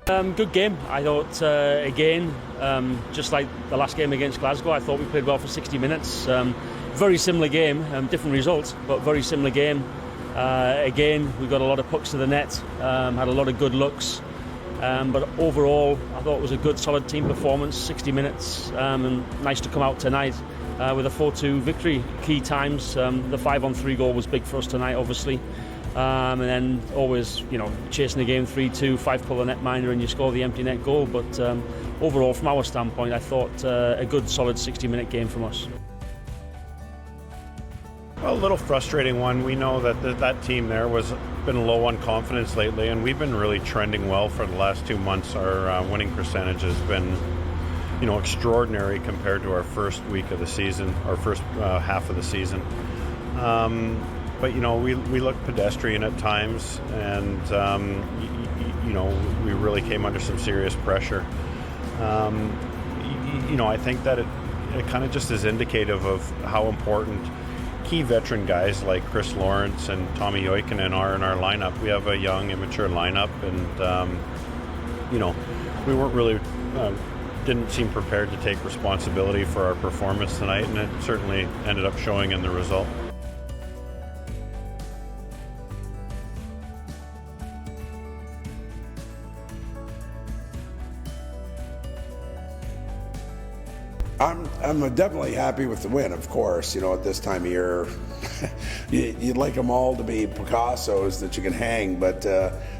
Good game. I thought, again, just like the last game against Glasgow, I thought we played well for 60 minutes. Very similar game, different results, but very similar game. Again, we got a lot of pucks to the net, had a lot of good looks. But overall, I thought it was a good, solid team performance, 60 minutes, and nice to come out tonight with a 4-2 victory. Key times, the 5-on-3 goal was big for us tonight, obviously. And then always, chasing the game 3-2, 5 pull the net minor and you score the empty net goal. But overall, from our standpoint, I thought a good, solid 60-minute game from us. A little frustrating one. We know that that team there was been low on confidence lately, and we've been really trending well for the last 2 months. Our winning percentage has been, extraordinary compared to our first week of the season, our first half of the season. But we look pedestrian at times, and we really came under some serious pressure. I think that it kind of just is indicative of how important key veteran guys like Chris Lawrence and Tommy Oikinen are in our lineup. We have a young, immature lineup, and we weren't really didn't seem prepared to take responsibility for our performance tonight, and it certainly ended up showing in the result. I'm definitely happy with the win, of course. At this time of year, you'd like them all to be Picassos that you can hang, but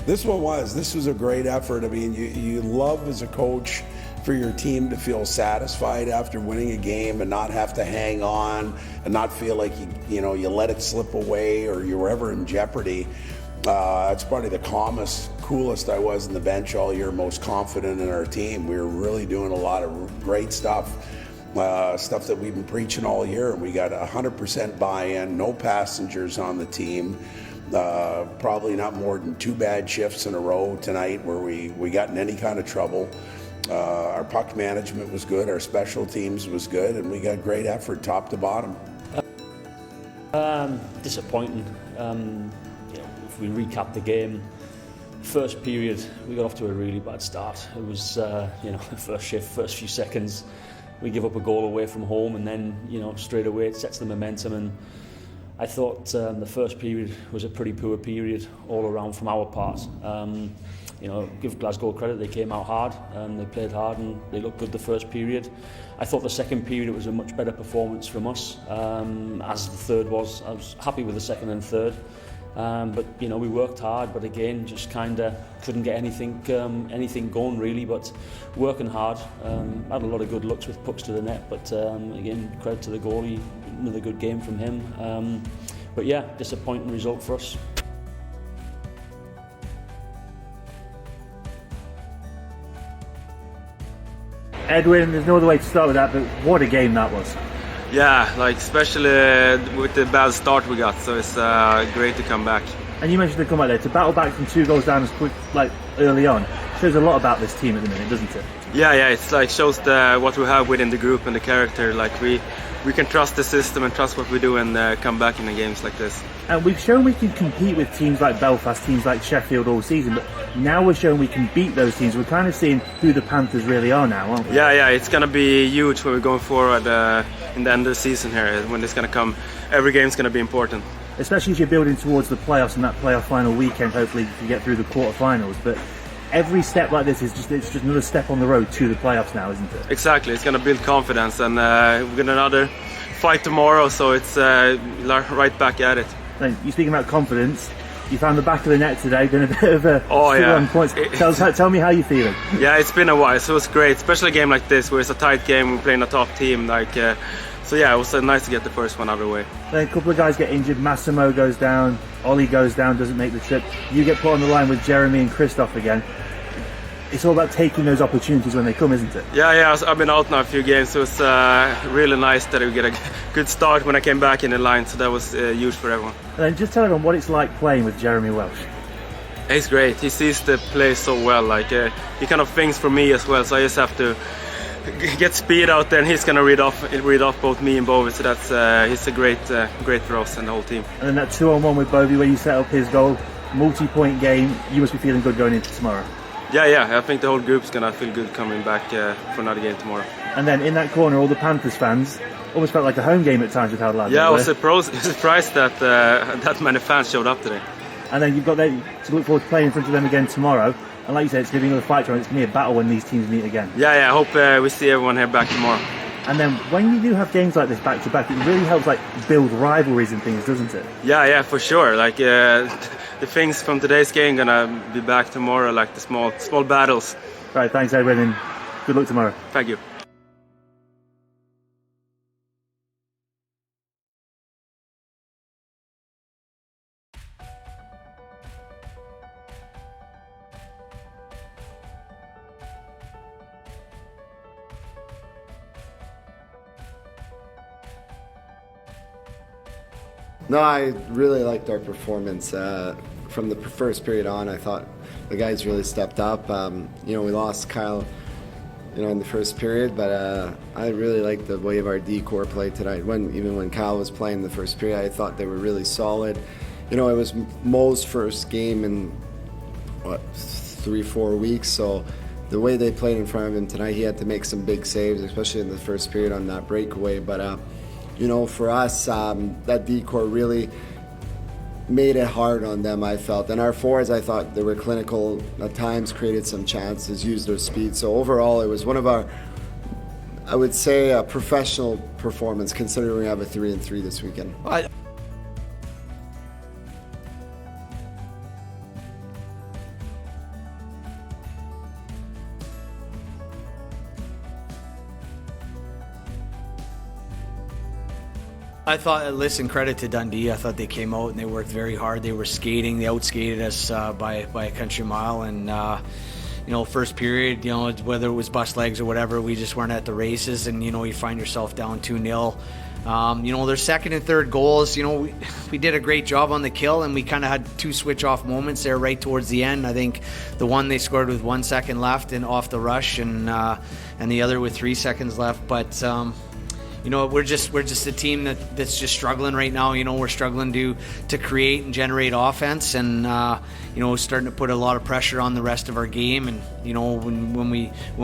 this was a great effort. I mean, you love as a coach for your team to feel satisfied after winning a game and not have to hang on and not feel like you let it slip away or you were ever in jeopardy. It's probably the calmest, coolest I was in the bench all year, most confident in our team. We were really doing a lot of great stuff that we've been preaching all year, and we got 100% buy-in, no passengers on the team. Probably not more than 2 bad shifts in a row tonight where we got in any kind of trouble. Our puck management was good, our special teams was good, and we got great effort top to bottom. Disappointing. If we recap the game, first period we got off to a really bad start. It was first shift, first few seconds we give up a goal away from home, and then straight away it sets the momentum. And I thought the first period was a pretty poor period all around from our part. Give Glasgow credit, they came out hard and they played hard and they looked good the first period. I thought the second period it was a much better performance from us, as the third was. I was happy with the second and third. But we worked hard, but again just kind of couldn't get anything going really. But working hard, had a lot of good looks with pucks to the net. But again, credit to the goalie, another good game from him. But yeah, disappointing result for us. Edwin, there's no other way to start with that, but what a game that was. Yeah, especially with the bad start we got, so it's great to come back. And you mentioned the comeback there, to battle back from 2 goals down as quick, early on, shows a lot about this team at the minute, doesn't it? Yeah, it's shows what we have within the group and the character. We can trust the system and trust what we do and come back in the games like this. And we've shown we can compete with teams like Belfast, teams like Sheffield all season, but now we're showing we can beat those teams. We're kind of seeing who the Panthers really are now, aren't we? Yeah, it's going to be huge when we're going forward in the end of the season here. When it's going to come, every game's going to be important. Especially as you're building towards the playoffs and that playoff final weekend, hopefully you get through the quarterfinals. But every step like this is just another step on the road to the playoffs now, isn't it? Exactly, it's going to build confidence, and we've got another fight tomorrow, so it's right back at it. And you're speaking about confidence. You found the back of the net today, been a bit of a on points. Tell me how you're feeling. Yeah, it's been a while, so it was great, especially a game like this where it's a tight game, we're playing a top team. So yeah, it was nice to get the first one out of the way. Then a couple of guys get injured, Massimo goes down, Ollie goes down, doesn't make the trip. You get put on the line with Jeremy and Christophe again. It's all about taking those opportunities when they come, isn't it? Yeah, I've been out now a few games, so it's really nice that we get a good start when I came back in the line, so that was huge for everyone. And then just tell everyone what it's like playing with Jeremy Welsh. He's great, he sees the play so well, he kind of thinks for me as well, so I just have to get speed out there and he's going to read off both me and Boivin, so that's he's a great for us and the whole team. And then that 2-on-1 with Boivin where you set up his goal, multi-point game, you must be feeling good going into tomorrow. Yeah. I think the whole group's gonna feel good coming back for another game tomorrow. And then in that corner, all the Panthers fans almost felt like a home game at times with how loud Yeah, I they was surprised that that many fans showed up today. And then you've got to look forward to playing in front of them again tomorrow. And like you said, it's going to be another fight, it's going to be a battle when these teams meet again. Yeah, I hope we see everyone here back tomorrow. And then when you do have games like this back to back, it really helps build rivalries and things, doesn't it? Yeah, for sure. The things from today's game gonna be back tomorrow, like the small battles. Right, thanks Edwin, and good luck tomorrow. Thank you. No, I really liked our performance. From the first period on, I thought the guys really stepped up. We lost Kyle, in the first period, but I really liked the way of our D-core play tonight. Even when Kyle was playing the first period, I thought they were really solid. It was Mo's first game in, 3-4 weeks, so the way they played in front of him tonight, he had to make some big saves, especially in the first period on that breakaway, but for us, that D-core really made it hard on them, I felt. And our forwards, I thought they were clinical at times, created some chances, used their speed. So overall, it was one of our, I would say, a professional performance, considering we have a 3-3 this weekend. I thought, listen, credit to Dundee. I thought they came out and they worked very hard. They were skating. They outskated us by a country mile. And, first period, whether it was bust legs or whatever, we just weren't at the races. And, you find yourself down 2-0. Their second and third goals, we did a great job on the kill, and we kind of had two switch-off moments there right towards the end. I think the one they scored with 1 second left and off the rush, and the other with 3 seconds left. But we're just a team that's just struggling right now. We're struggling to create and generate offense, and starting to put a lot of pressure on the rest of our game. And when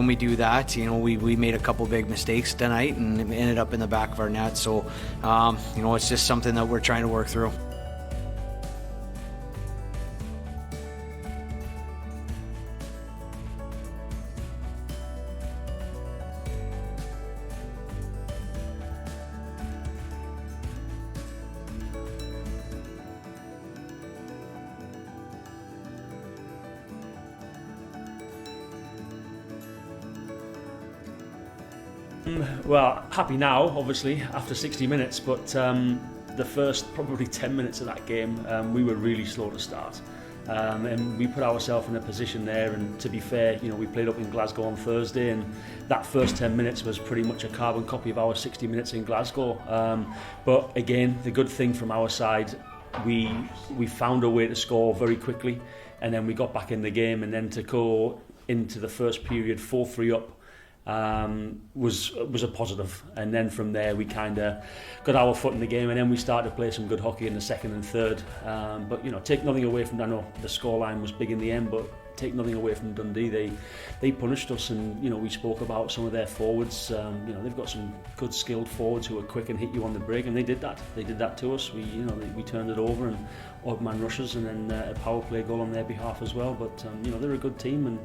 we do that, we made a couple big mistakes tonight and ended up in the back of our net. So it's just something that we're trying to work through. Well, happy now, obviously, after 60 minutes, but the first probably 10 minutes of that game, we were really slow to start. And we put ourselves in a position there, and to be fair, we played up in Glasgow on Thursday, and that first 10 minutes was pretty much a carbon copy of our 60 minutes in Glasgow. But again, the good thing from our side, we found a way to score very quickly, and then we got back in the game, and then to go into the first period 4-3 up, was a positive, and then from there we kind of got our foot in the game, and then we started to play some good hockey in the second and third. But take nothing away from, I know the scoreline was big in the end, but take nothing away from Dundee. They punished us, and we spoke about some of their forwards. They've got some good skilled forwards who are quick and hit you on the break, and they did that to us. We turned it over, and odd man rushes, and then a power play goal on their behalf as well. But they're a good team, and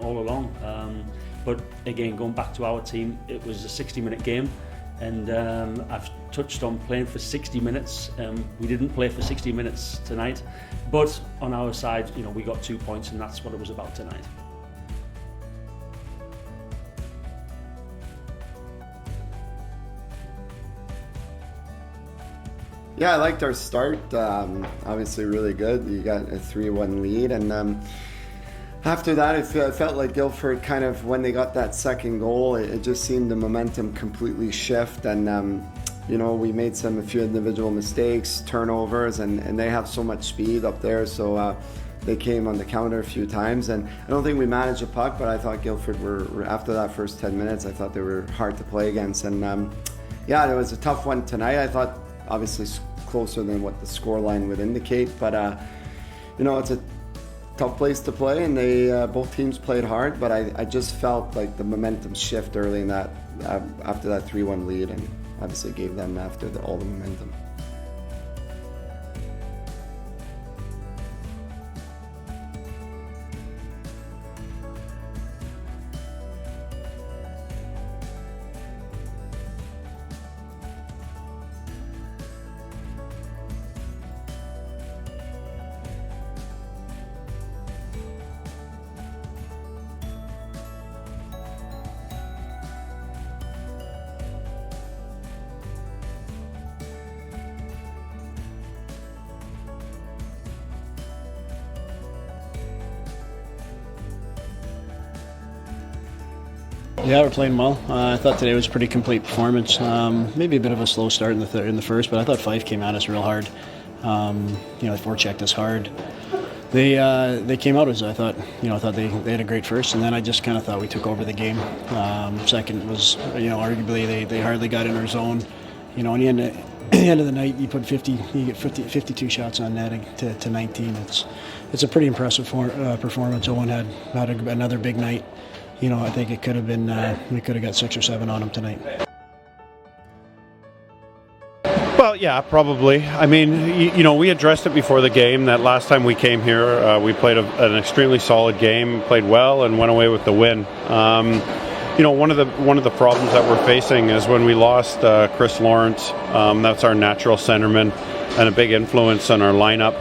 all along. But again, going back to our team, it was a 60-minute game, and I've touched on playing for 60 minutes. We didn't play for 60 minutes tonight, but on our side, we got 2 points, and that's what it was about tonight. Yeah, I liked our start. Obviously really good. You got a 3-1 lead, and after that, it felt like Guildford kind of, when they got that second goal, it just seemed the momentum completely shift, and we made a few individual mistakes, turnovers, and they have so much speed up there, so they came on the counter a few times, and I don't think we managed a puck, but I thought Guildford were after that first 10 minutes, I thought they were hard to play against, and it was a tough one tonight. I thought obviously closer than what the scoreline would indicate, but it's a tough place to play, and they both teams played hard. But I just felt like the momentum shift early in that after that 3-1 lead, and obviously gave them all the momentum. Yeah, we're playing well. I thought today was a pretty complete performance. Maybe a bit of a slow start in the first, but I thought Fife came at us real hard. They forechecked us hard. They came out as I thought. I thought they had a great first, and then I just kind of thought we took over the game. Second was, arguably they hardly got in our zone. In the end of the night, you get 52 shots on net to 19. It's a pretty impressive performance. Owen had another big night. I think it could have been, we could have got 6 or 7 on him tonight. Well, yeah, probably. I mean, we addressed it before the game that last time we came here, we played an extremely solid game, played well, and went away with the win. One of the problems that we're facing is when we lost Chris Lawrence. That's our natural centerman and a big influence on our lineup.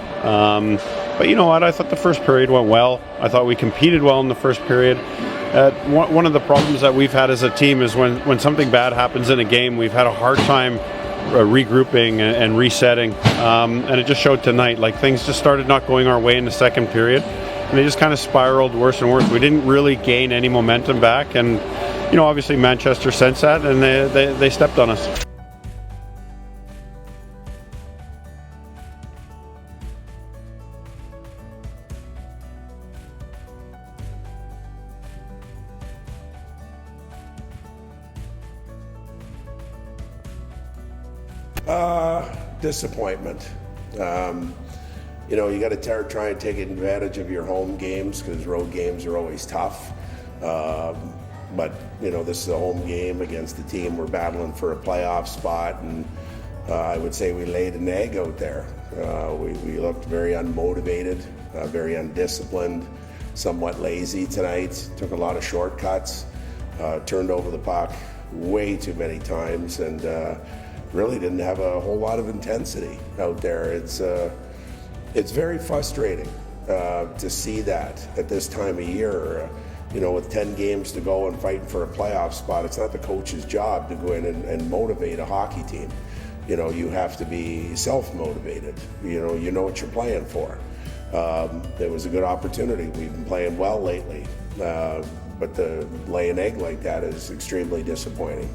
But you know what? I thought the first period went well. I thought we competed well in the first period. One of the problems that we've had as a team is when something bad happens in a game, we've had a hard time regrouping and resetting. And it just showed tonight. Like, things just started not going our way in the second period. And they just kind of spiraled worse and worse. We didn't really gain any momentum back. And, obviously Manchester sensed that, and they stepped on us. Disappointment. You got to try and take advantage of your home games, because road games are always tough. But this is a home game against a team we're battling for a playoff spot, and I would say we laid an egg out there. We looked very unmotivated, very undisciplined, somewhat lazy tonight. Took a lot of shortcuts, turned over the puck way too many times, and really didn't have a whole lot of intensity out there. It's very frustrating to see that at this time of year. With 10 games to go and fighting for a playoff spot, it's not the coach's job to go in and motivate a hockey team. You have to be self-motivated. You know what you're playing for. It was a good opportunity. We've been playing well lately, but to lay an egg like that is extremely disappointing.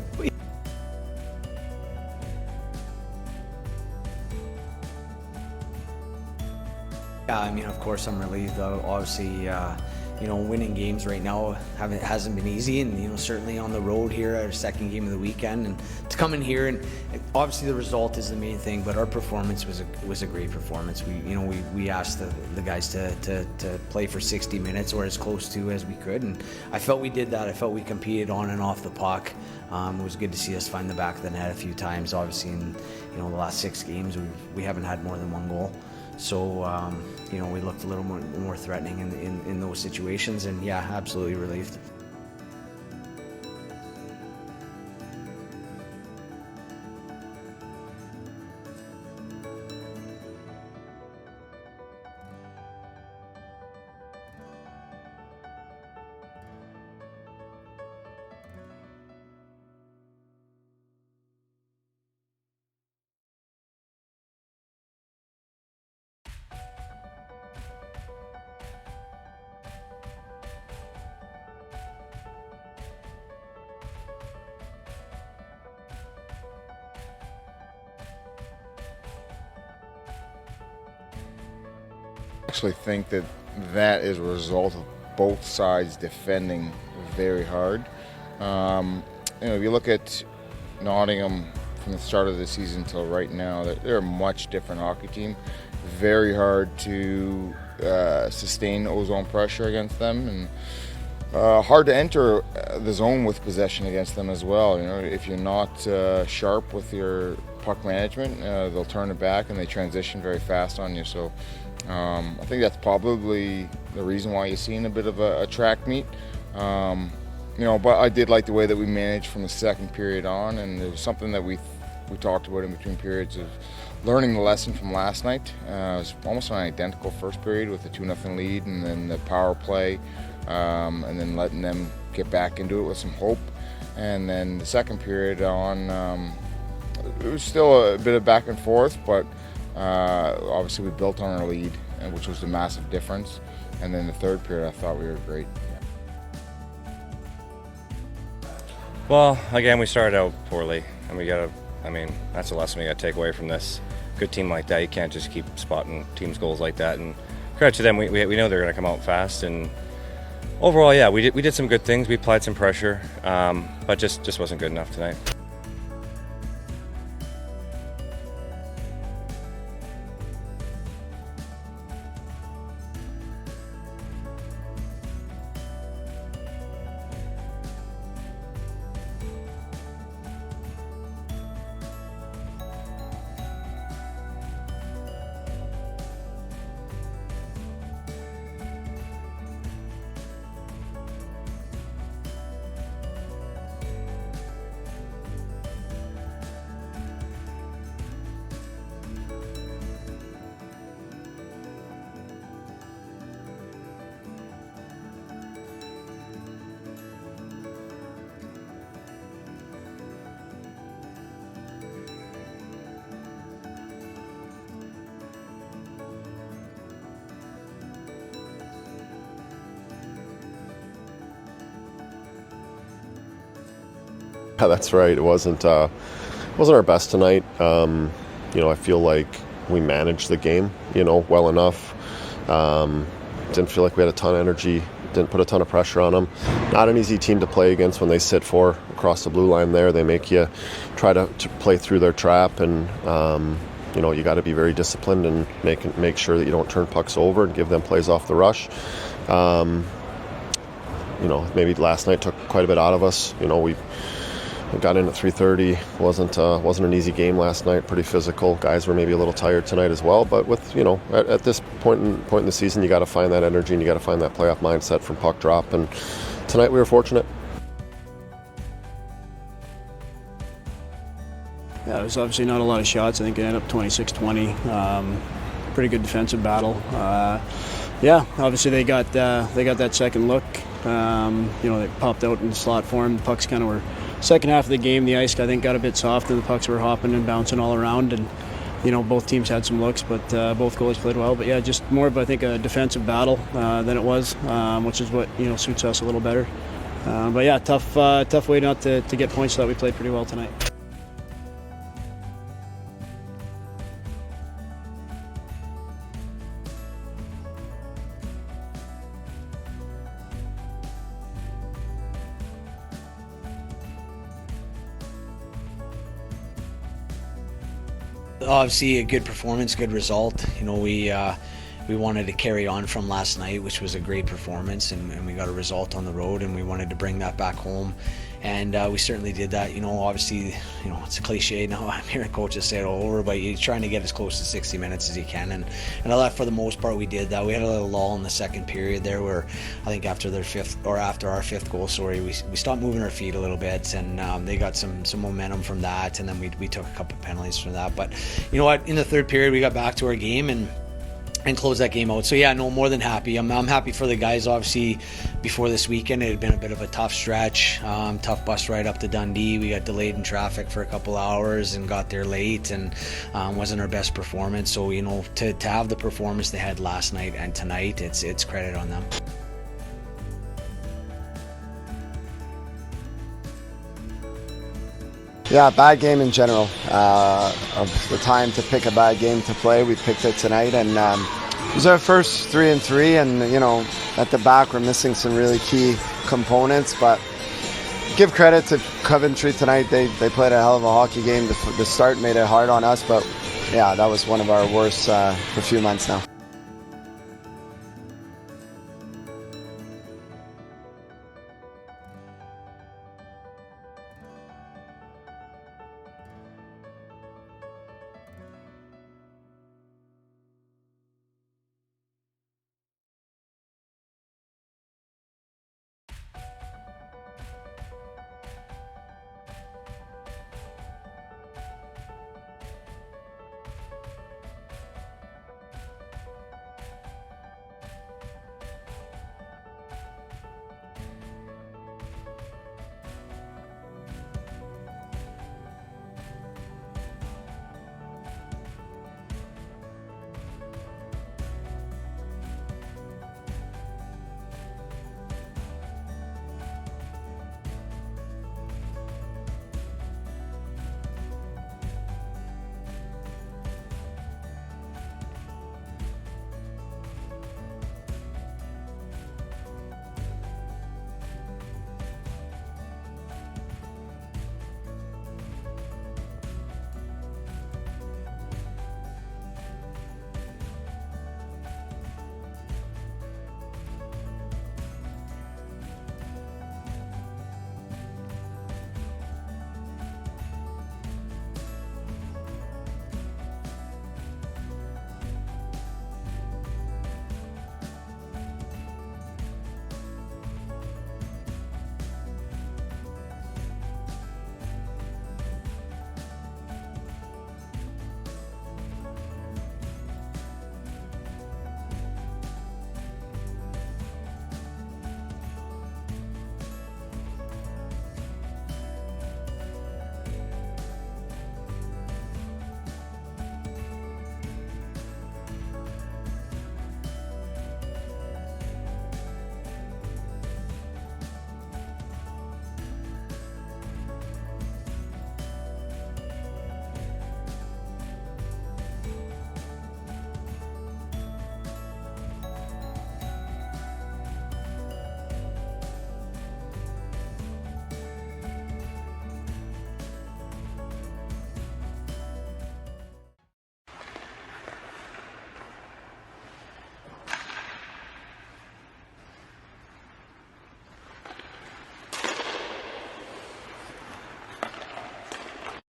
Yeah, of course I'm relieved. Obviously, winning games right now hasn't been easy, and certainly on the road here, our second game of the weekend, and to come in here, and obviously the result is the main thing, but our performance was a great performance. We asked the guys to play for 60 minutes or as close to as we could, and I felt we did that. I felt we competed on and off the puck. It was good to see us find the back of the net a few times. Obviously, in the last 6 games, we haven't had more than 1 goal. So, we looked a little more threatening in those situations, and yeah, absolutely relieved. I actually think that is a result of both sides defending very hard. If you look at Nottingham from the start of the season till right now, they're a much different hockey team. Very hard to sustain ozone pressure against them, and hard to enter the zone with possession against them as well. You know, if you're not sharp with your puck management, they'll turn it back and they transition very fast on you. So I think that's probably the reason why you're seeing a bit of a track meet. You know, but I did like the way that we managed from the second period on, and it was something that we talked about in between periods of learning the lesson from last night. It was almost an identical first period with the 2-0 lead, and then the power play, and then letting them get back into it with some hope. And then the second period on, it was still a bit of back and forth, but obviously we built on our lead, which was the massive difference. And then the third period, I thought we were great. Well, again, we started out poorly, and that's a lesson we got to take away from this. Good team like that, you can't just keep spotting teams' goals like that. And credit to them, we know they're going to come out fast. And overall, yeah, we did some good things. We applied some pressure, but just wasn't good enough tonight. Yeah, that's right. It wasn't our best tonight. You know, I feel like we managed the game, you know, well enough. Didn't feel like we had a ton of energy. Didn't put a ton of pressure on them. Not an easy team to play against when they sit 4 across the blue line there. They make you try to play through their trap, and you know, you got to be very disciplined and make sure that you don't turn pucks over and give them plays off the rush. You know, maybe last night took quite a bit out of us. You know, we got in at 3:30. Wasn't an easy game last night. Pretty physical. Guys were maybe a little tired tonight as well. But with, you know, at this point in the season, you got to find that energy and you got to find that playoff mindset from puck drop. And tonight we were fortunate. Yeah, there was obviously not a lot of shots. I think it ended up 26-20. Pretty good defensive battle. Yeah, obviously they got that second look. You know, they popped out in the slot for him. The pucks kind of were. Second half of the game, the ice, I think, got a bit softer. The pucks were hopping and bouncing all around, and you know, both teams had some looks, but both goalies played well. But yeah, just more of, I think, a defensive battle than it was, which is what, you know, suits us a little better. But yeah, tough way not to get points. Thought we played pretty well tonight. Obviously a good performance, good result. You know, we wanted to carry on from last night, which was a great performance, and we got a result on the road, and we wanted to bring that back home, and we certainly did that. You know, obviously, you know, it's a cliche now, I'm hearing coaches say it all over, but you're trying to get as close to 60 minutes as you can, and I thought for the most part we did that. We had a little lull in the second period there where I think after our fifth goal, we stopped moving our feet a little bit, and they got some momentum from that, and then we took a couple of penalties from that. But you know what, in the third period we got back to our game and close that game out. So yeah, no, more than happy. I'm happy for the guys. Obviously, before this weekend, it had been a bit of a tough stretch, tough bus ride up to Dundee. We got delayed in traffic for a couple hours and got there late, and wasn't our best performance. So you know, to have the performance they had last night and tonight, it's credit on them. Yeah, bad game in general. Of the time to pick a bad game to play, we picked it tonight, and it was our first 3-3, and you know, at the back we're missing some really key components, but give credit to Coventry tonight. They played a hell of a hockey game. The start made it hard on us, but yeah, that was one of our worst for a few months now.